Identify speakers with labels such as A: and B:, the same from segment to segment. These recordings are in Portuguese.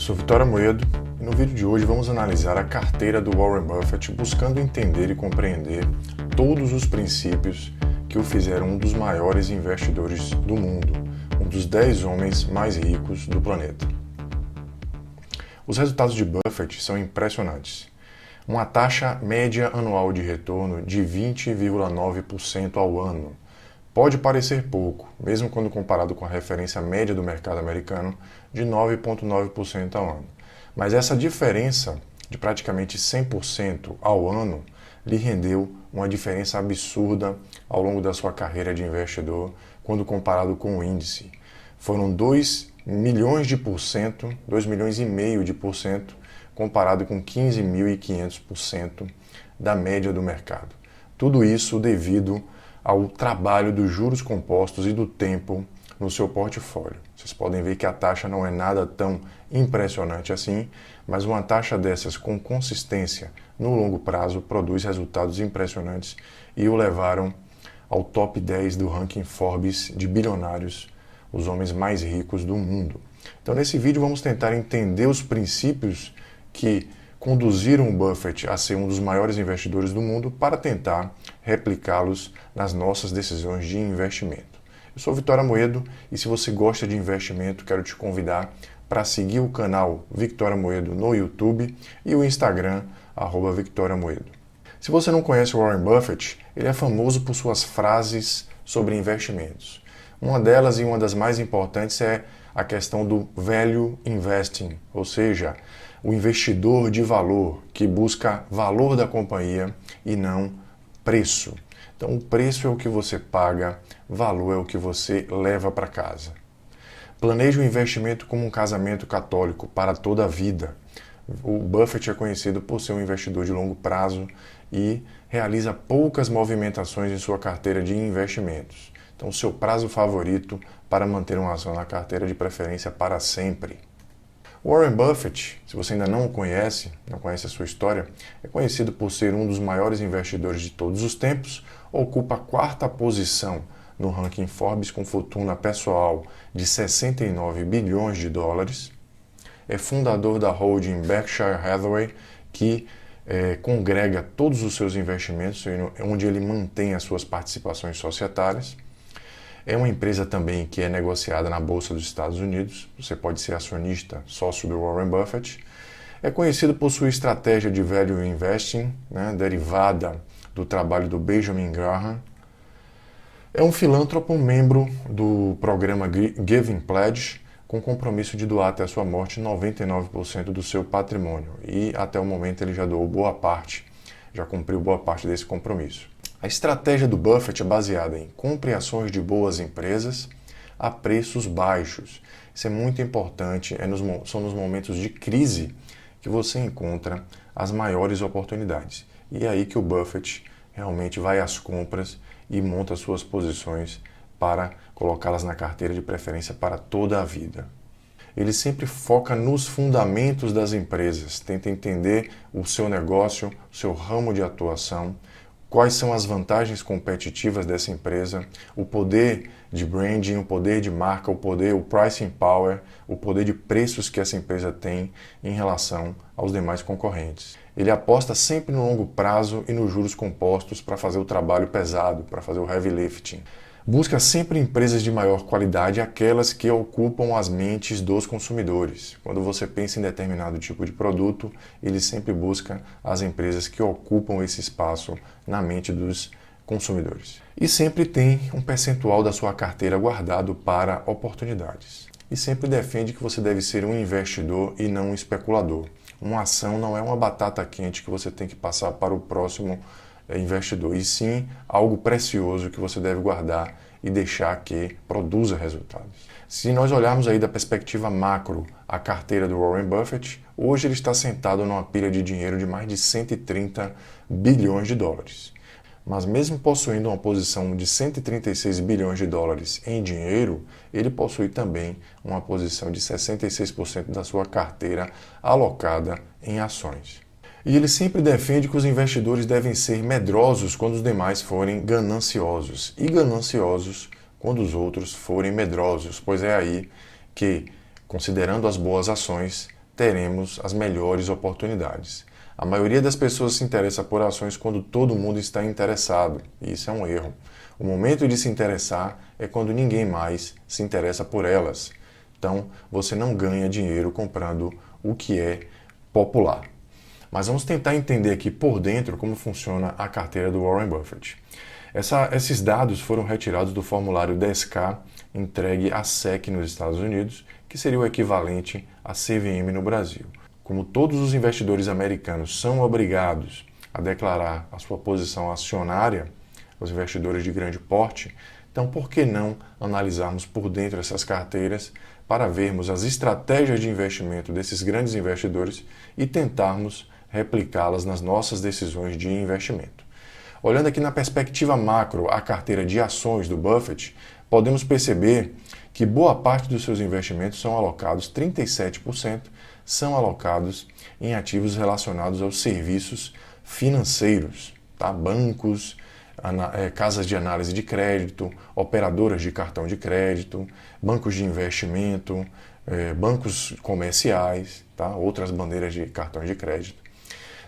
A: sou Vitória Moedo e no vídeo de hoje vamos analisar a carteira do Warren Buffett, buscando entender e compreender todos os princípios que o fizeram um dos maiores investidores do mundo, um dos 10 homens mais ricos do planeta. Os resultados de Buffett são impressionantes. Uma taxa média anual de retorno de 20,9% ao ano. Pode parecer pouco, mesmo quando comparado com a referência média do mercado americano de 9,9% ao ano. Mas essa diferença de praticamente 100% ao ano lhe rendeu uma diferença absurda ao longo da sua carreira de investidor quando comparado com o índice. Foram 2 milhões de por cento, 2 milhões e meio de por cento, comparado com 15.500% da média do mercado. Tudo isso devido ao trabalho dos juros compostos e do tempo no seu portfólio. Vocês podem ver que a taxa não é nada tão impressionante assim, mas uma taxa dessas com consistência no longo prazo produz resultados impressionantes e o levaram ao top 10 do ranking Forbes de bilionários, os homens mais ricos do mundo. Então nesse vídeo vamos tentar entender os princípios que conduziram o Buffett a ser um dos maiores investidores do mundo para tentar replicá-los nas nossas decisões de investimento. Eu sou Vitória Moedo e se você gosta de investimento, quero te convidar para seguir o canal Vitória Moedo no YouTube e o Instagram, @Vitória Moedo. Se você não conhece o Warren Buffett, ele é famoso por suas frases sobre investimentos. Uma delas e uma das mais importantes é a questão do value investing, ou seja, o investidor de valor que busca valor da companhia e não preço. Então, o preço é o que você paga, valor é o que você leva para casa. Planeje o investimento como um casamento católico para toda a vida. O Buffett é conhecido por ser um investidor de longo prazo e realiza poucas movimentações em sua carteira de investimentos. Então, o seu prazo favorito para manter uma ação na carteira de preferência para sempre. Warren Buffett, se você ainda não o conhece, não conhece a sua história, é conhecido por ser um dos maiores investidores de todos os tempos, ocupa a 4ª posição no ranking Forbes com fortuna pessoal de 69 bilhões de dólares, é fundador da holding Berkshire Hathaway, que congrega todos os seus investimentos, onde ele mantém as suas participações societárias. É uma empresa também que é negociada na Bolsa dos Estados Unidos. Você pode ser acionista, sócio do Warren Buffett. É conhecido por sua estratégia de value investing, derivada do trabalho do Benjamin Graham. É um filântropo, membro do programa Giving Pledge, com compromisso de doar até a sua morte 99% do seu patrimônio. E até o momento ele já doou boa parte, já cumpriu boa parte desse compromisso. A estratégia do Buffett é baseada em compre ações de boas empresas a preços baixos. Isso é muito importante, são nos momentos de crise que você encontra as maiores oportunidades. E é aí que o Buffett realmente vai às compras e monta suas posições para colocá-las na carteira de preferência para toda a vida. Ele sempre foca nos fundamentos das empresas, tenta entender o seu negócio, o seu ramo de atuação, quais são as vantagens competitivas dessa empresa, o poder de branding, o poder de marca, o pricing power, o poder de preços que essa empresa tem em relação aos demais concorrentes. Ele aposta sempre no longo prazo e nos juros compostos para fazer o trabalho pesado, para fazer o heavy lifting. Busca sempre empresas de maior qualidade, aquelas que ocupam as mentes dos consumidores. Quando você pensa em determinado tipo de produto, ele sempre busca as empresas que ocupam esse espaço na mente dos consumidores. E sempre tem um percentual da sua carteira guardado para oportunidades. E sempre defende que você deve ser um investidor e não um especulador. Uma ação não é uma batata quente que você tem que passar para o próximo investidor, e sim algo precioso que você deve guardar e deixar que produza resultados. Se nós olharmos aí da perspectiva macro a carteira do Warren Buffett, hoje ele está sentado numa pilha de dinheiro de mais de 130 bilhões de dólares. Mas mesmo possuindo uma posição de 136 bilhões de dólares em dinheiro, ele possui também uma posição de 66% da sua carteira alocada em ações. E ele sempre defende que os investidores devem ser medrosos quando os demais forem gananciosos e gananciosos quando os outros forem medrosos, pois é aí que, considerando as boas ações, teremos as melhores oportunidades. A maioria das pessoas se interessa por ações quando todo mundo está interessado, e isso é um erro. O momento de se interessar é quando ninguém mais se interessa por elas. Então, você não ganha dinheiro comprando o que é popular. Mas vamos tentar entender aqui por dentro como funciona a carteira do Warren Buffett. Esses dados foram retirados do formulário 10K entregue à SEC nos Estados Unidos, que seria o equivalente à CVM no Brasil. Como todos os investidores americanos são obrigados a declarar a sua posição acionária, os investidores de grande porte, então por que não analisarmos por dentro essas carteiras para vermos as estratégias de investimento desses grandes investidores e tentarmos replicá-las nas nossas decisões de investimento. Olhando aqui na perspectiva macro a carteira de ações do Buffett, podemos perceber que boa parte dos seus investimentos são alocados, 37%, são alocados em ativos relacionados aos serviços financeiros, tá? Bancos, casas de análise de crédito, operadoras de cartão de crédito, bancos de investimento, bancos comerciais, tá? Outras bandeiras de cartão de crédito.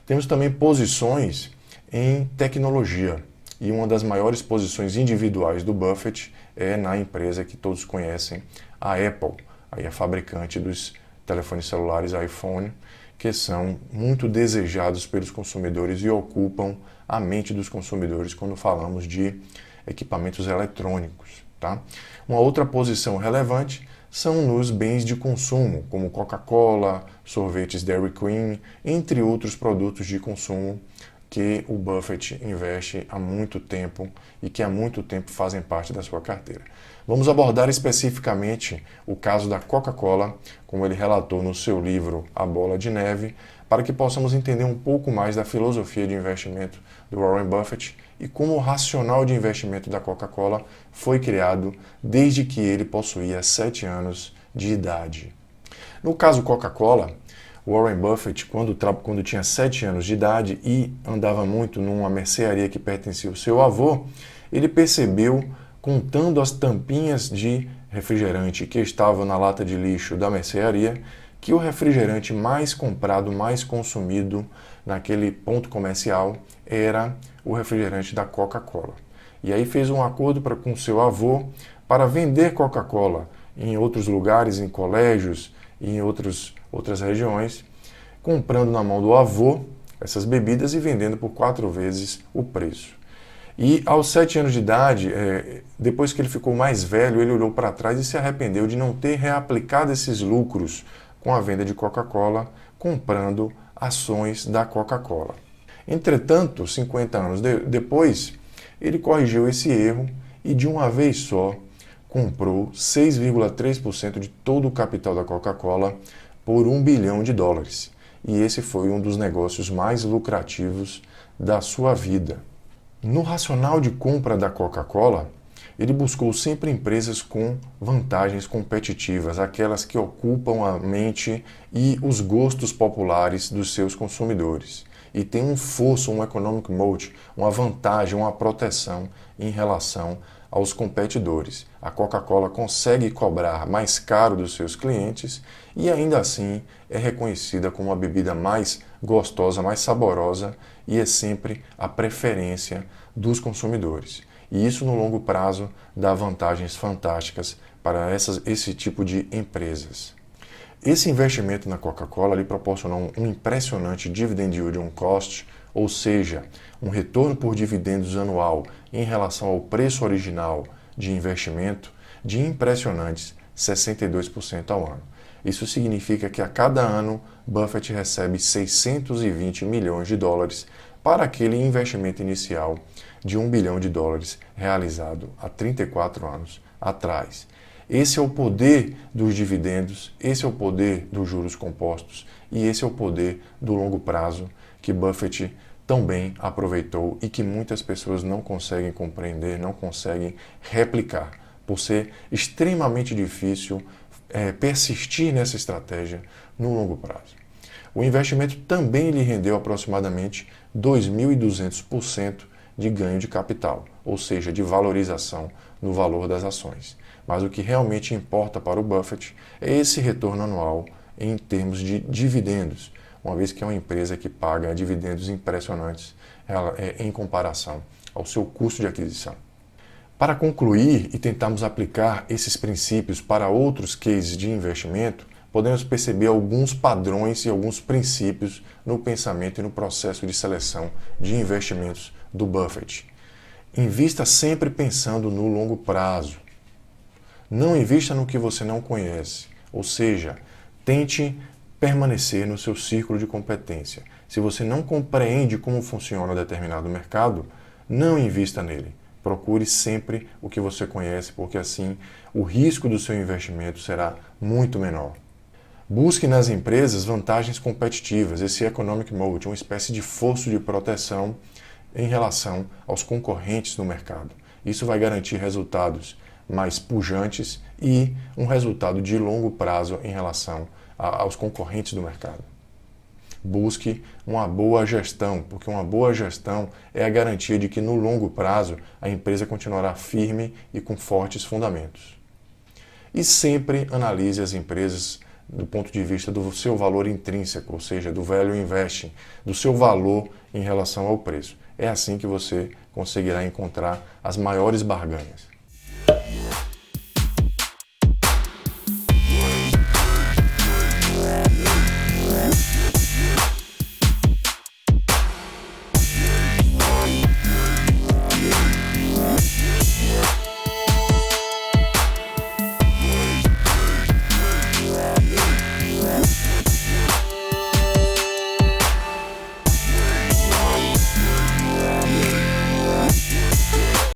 A: Temos também posições em tecnologia, e uma das maiores posições individuais do Buffett é na empresa que todos conhecem, a Apple, aí a fabricante dos telefones celulares iPhone, que são muito desejados pelos consumidores e ocupam a mente dos consumidores quando falamos de equipamentos eletrônicos, tá? Uma outra posição relevante são nos bens de consumo, como Coca-Cola, sorvetes Dairy Queen, entre outros produtos de consumo que o Buffett investe há muito tempo e que há muito tempo fazem parte da sua carteira. Vamos abordar especificamente o caso da Coca-Cola, como ele relatou no seu livro A Bola de Neve, para que possamos entender um pouco mais da filosofia de investimento do Warren Buffett e como o racional de investimento da Coca-Cola foi criado desde que ele possuía 7 anos de idade. No caso Coca-Cola, Warren Buffett, quando tinha 7 anos de idade e andava muito numa mercearia que pertencia ao seu avô, ele percebeu, contando as tampinhas de refrigerante que estavam na lata de lixo da mercearia, que o refrigerante mais comprado, mais consumido naquele ponto comercial era o refrigerante da Coca-Cola. E aí fez um acordo com seu avô para vender Coca-Cola em outros lugares, em colégios e em outras regiões, comprando na mão do avô essas bebidas e vendendo por 4 vezes o preço. E aos 7 anos de idade, depois que ele ficou mais velho, ele olhou para trás e se arrependeu de não ter reaplicado esses lucros com a venda de Coca-Cola, comprando ações da Coca-Cola. Entretanto, 50 anos depois, ele corrigiu esse erro e de uma vez só comprou 6,3% de todo o capital da Coca-Cola por $1 bilhão. E esse foi um dos negócios mais lucrativos da sua vida. No racional de compra da Coca-Cola, ele buscou sempre empresas com vantagens competitivas, aquelas que ocupam a mente e os gostos populares dos seus consumidores. E tem um fosso, um economic moat, uma vantagem, uma proteção em relação aos competidores. A Coca-Cola consegue cobrar mais caro dos seus clientes e ainda assim é reconhecida como a bebida mais gostosa, mais saborosa e é sempre a preferência dos consumidores. E isso no longo prazo dá vantagens fantásticas para esse tipo de empresas. Esse investimento na Coca-Cola lhe proporcionou um impressionante dividend yield on cost, ou seja, um retorno por dividendos anual em relação ao preço original de investimento de impressionantes 62% ao ano. Isso significa que a cada ano Buffett recebe $620 milhões para aquele investimento inicial de $1 bilhão realizado há 34 anos atrás. Esse é o poder dos dividendos, esse é o poder dos juros compostos e esse é o poder do longo prazo que Buffett tão bem aproveitou e que muitas pessoas não conseguem compreender, não conseguem replicar, por ser extremamente difícil persistir nessa estratégia no longo prazo. O investimento também lhe rendeu aproximadamente 2.200% de ganho de capital, ou seja, de valorização no valor das ações. Mas o que realmente importa para o Buffett é esse retorno anual em termos de dividendos, uma vez que é uma empresa que paga dividendos impressionantes em comparação ao seu custo de aquisição. Para concluir e tentarmos aplicar esses princípios para outros cases de investimento, podemos perceber alguns padrões e alguns princípios no pensamento e no processo de seleção de investimentos do Buffett. Invista sempre pensando no longo prazo. Não invista no que você não conhece, ou seja, tente permanecer no seu círculo de competência. Se você não compreende como funciona determinado mercado, não invista nele. Procure sempre o que você conhece, porque assim o risco do seu investimento será muito menor. Busque nas empresas vantagens competitivas, esse economic moat, uma espécie de forço de proteção em relação aos concorrentes no mercado. Isso vai garantir resultados mais pujantes e um resultado de longo prazo em relação aos concorrentes do mercado. Busque uma boa gestão, porque uma boa gestão é a garantia de que no longo prazo a empresa continuará firme e com fortes fundamentos. E sempre analise as empresas do ponto de vista do seu valor intrínseco, ou seja, do value investing, do seu valor em relação ao preço. É assim que você conseguirá encontrar as maiores barganhas.